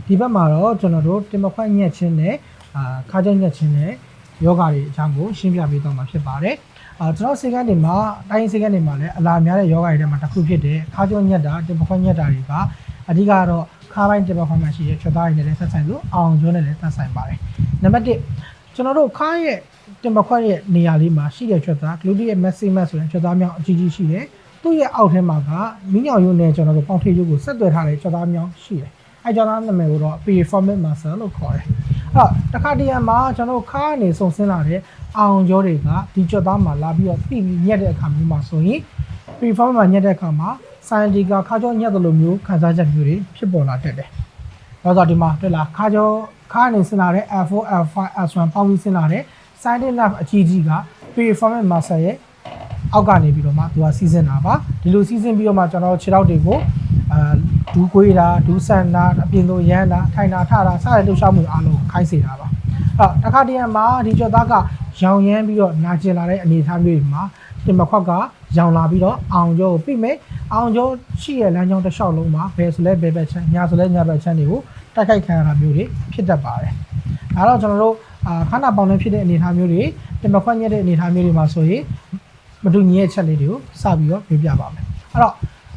ဒီဘက်မှာတော့ကျွန်တော်တို့တင်မခွက်ညက်ချင်းနဲ့ခါးကြောညက်ချင်းနဲ့ယောဂတွေအကြောင်းကိုရှင်းပြပေးသွားမှာဖြစ်ပါတယ်ကျွန်တော်စေကန်းတွေမှာတိုင်းစေကန်းတွေမှာလည်းအလားများတဲ့ယောဂတွေထဲမှာတစ်ခုဖြစ်တဲ့ခါးကြောညက်တာတင်မခွက်ညက်တာတွေကအဓိကတော့ခါးပိုင်းတင်မခွက်မှာရှိတဲ့ချွတ်သားတွေနဲ့လည်းသက်ဆိုင်လို့အောင်ကျိုးနဲ့လည်းသက်ဆိုင်ပါတယ်နံပါတ်1ကျွန်တော်တို့ခါးရဲ့တင်မခွက်ရဲ့နေရာလေးမှာရှိတဲ့ချွတ်သား gluteus maximus ဆိုတဲ့ချွတ်သားမြောင်းအကြီးကြီးရှိတယ်သူ့ရဲ့အောက်ထဲမှာကမီးညောင်ရုပ်နဲ့ကျွန်တော်တို့ပေါင်ထေရုပ်ကိုဆက်သွယ်ထားတဲ့ချွတ်သားမြောင်းရှိတယ်အဲကြောင့်နာမည်ကိုတော့ piriformis muscle လို့ခေါ်တယ်အဲ့တော့တစ်ခါတည်းမှာကျွန်တော်တို့ခါးကနေစုံဆင်းလာတဲ့အောင်ကြောတွေကဒီချွတ်သားမှာလာပြီးတော့ပြီးညက်တဲ့အခါမျိုးမှာဆိုရင် piriformis မှာညက်တဲ့အခါမှာ scientific ခါးကြောညက်တယ်လို့မျိုးခံစားချက်မျိုးတွေဖြစ်ပေါ်လာတတ်တယ်ဒါဆိုဒီမှာတွေ့လားခါးကနေဆင်းလာတဲ့ L4 L5 L1 ပေါင်းပြီးဆင်းလာတဲ့ scientific nerve အကြီးကြီးက piriformis muscle ရဲ့အောက်ကနေပြီးတော့မှသူကစီးဆင်းတာပါဒီလိုစီးဆင်းပြီးတော့မှကျွန်တော်ခြေထောက်တွေကိုဒူးကွေးတာဒူးဆန်တာအပြင်သို့ရမ်းတာထိုင်တာထတာစတဲ့လှုပ်ရှားမှုအားလုံးခိုင်းစေတာပါအဲ့တော့တစ်ခါတည်းမှာဒီကြွက်သားကရောင်ရမ်းပြီးတော့နာကျင်လာတဲ့အနေအထားမျိုးတွေမှာတင်မခွက်ကရောင်လာပြီးတော့အောင်ကျောကိုပြီးမယ်အောင်ကျောရှိရဲ့လမ်းကြောင်းတစ်လျှောက်လုံးမှာဘယ်ဆိုလဲဘယ်ဘက်ချမ်းညာဆိုလဲညာဘက်ချမ်းတွေကိုတိုက်ခိုက်ခံရတာမျိုးတွေဖြစ်တတ်ပါတယ်ဒါတော့ကျွန်တော်တို့ခန္ဓာပေါင်းနဲ့ဖြစ်တဲ့အနေအထားမျိုးတွေတင်မခွက်ညက်တဲ့အနေအထားမျိုးတွေမှာဆိုရင်မတူညီတဲ့ချက်လေးတွေကိုစပြီးတော့ပြောပြပါမယ်အဲ့တော့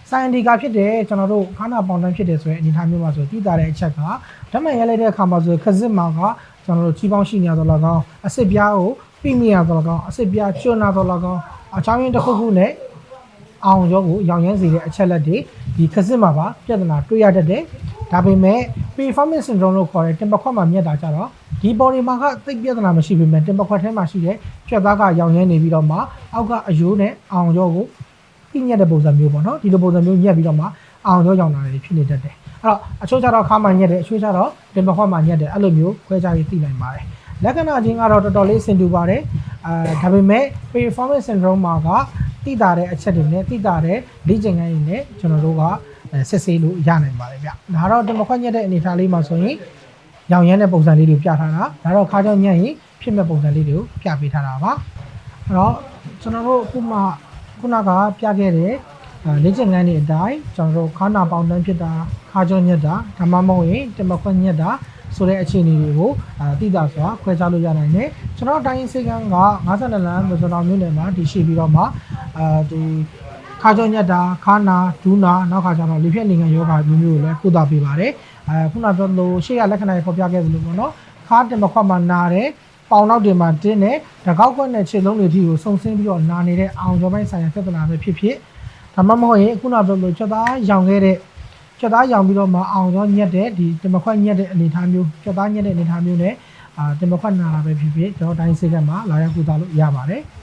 scientific ဖြစ်တဲ့ကျွန်တော်တို့ခန္ဓာပေါင်းတန်းဖြစ်တဲ့ဆိုရင်အနေအထားမျိုးမှာဆိုသိတာတဲ့အချက်ကဓာတ်မှန်ရလိုက်တဲ့အခါမှာဆိုခဇစ်မှာကကျွန်တော်တို့ချီပေါင်းရှိနေရတော့၎င်းအစစ်ပြားကိုပြိမိရတော့၎င်းအစစ်ပြားကျွန်းနာတော့၎င်းအချောင်းရင်းတစ်ခုခုနဲ့အောင်ရောကိုရောင်ရမ်းစေတဲ့အချက်လက်တွေဒီခဇစ်မှာပါပြဿနာတွေ့ရတတ်တယ်ဒါပေမဲ့ piriformis syndrome လို့ခေါ်တဲ့တင်ပခွက်မှာမြက်တာကြတော့ဒီပေါ်ဒီမှာကသိပြဿနာမရှိပေမဲ့တင်ပခွက်ထဲမှာရှိတဲ့ကြွက်သားကရောင်ရမ်းနေပြီးတော့မှအောက်ကအယိုးနဲ့အောင်ရောကိုပြညက်တဲ့ပုံစံမျိုးပေါ့နော်ဒီလိုပုံစံမျိုးညက်ပြီးတော့မှအောင်ရောင်တာတွေဖြစ်နေတတ်တယ်အဲ့တော့အချို့ကျတော့ခါမှညက်တယ်အချို့ကျတော့တင်ပခွက်မှာညက်တယ်အဲ့လိုမျိုးခွဲခြားပြီးသိနိုင်ပါတယ်လက္ခဏာချင်းကတော့တော်တော်လေးဆင်တူပါတယ်ဒါပေမဲ့ piriformis syndrome မှာကသိတာတဲ့အချက်တွေနဲ့သိတာတဲ့လေ့ကျင့်ခန်းတွေနဲ့ကျွန်တော်တို့ကစစ်ဆေးလို့ရနိုင်ပါတယ်ဗျဒါတော့တင်ပခွက်ညက်တဲ့အနေအထားလေးမှာဆိုရင်ရောင်ရမ်းတဲ့ပုံစံလေးတွေပြထားတာဒါတော့ခါးကြောညက်ရင်ဖြစ်မဲ့ပုံစံလေးတွေကိုပြပေးထားတာပါအဲ့တော့ကျွန်တော်တို့ခုနကပြခဲ့တဲ့လေ့ကျင့်ခန်းတွေအတိုင်းကျွန်တော်တို့ခါးနာပေါင်းတန်းဖြစ်တာခါးကြောညက်တာဒါမှမဟုတ်ရင်တင်ပခွက်ညက်တာဆိုတဲ့အခြေအနေတွေကိုသိတာဆိုတာခွဲခြားလို့ရနိုင်တယ်ကျွန်တော်တိုင်းစေကန်းက52လမ်းမစွန်တော်မျိုးနယ်မှာတည်ရှိပြီးတော့မှဒီခါးကြောညက်တာခါးနာဒူးနာနောက်ခါကျတော့လေဖြတ်နေငံယောဂမျိုးမျိုးကိုလည်းကုသပေးပါတယ်ခုနပြောလို့ရှေ့ရလက္ခဏာတွေဖော်ပြခဲ့သလိုပေါ့နော်ခါးတင်ပခွက်မှာနာတယ်ပေါင်နောက်တွေမှာတင်းတယ်တကောက်ခွက်နဲ့ခြေလုံးတွေအထိကိုစုံဆင်းပြီးတော့နာနေတဲ့အောင်ကျော်ပိုင်းဆိုင်ရာပြဿနာပဲဖြစ်ဒါမှမဟုတ်ရင်ခုနပြောလို့ချက်သားရောင်ခဲ့တဲ့ချက်သားရောင်ပြီးတော့မှအောင်ကျော်ညက်တဲ့ဒီတင်ပခွက်ညက်တဲ့အနေအထားမျိုးချက်သားညက်တဲ့အနေအထားမျိုးနဲ့တင်ပခွက်နာတာပဲဖြစ်ကျွန်တော်တိုင်းစေကမှာလာရောက်ကုသလို့ရပါတယ်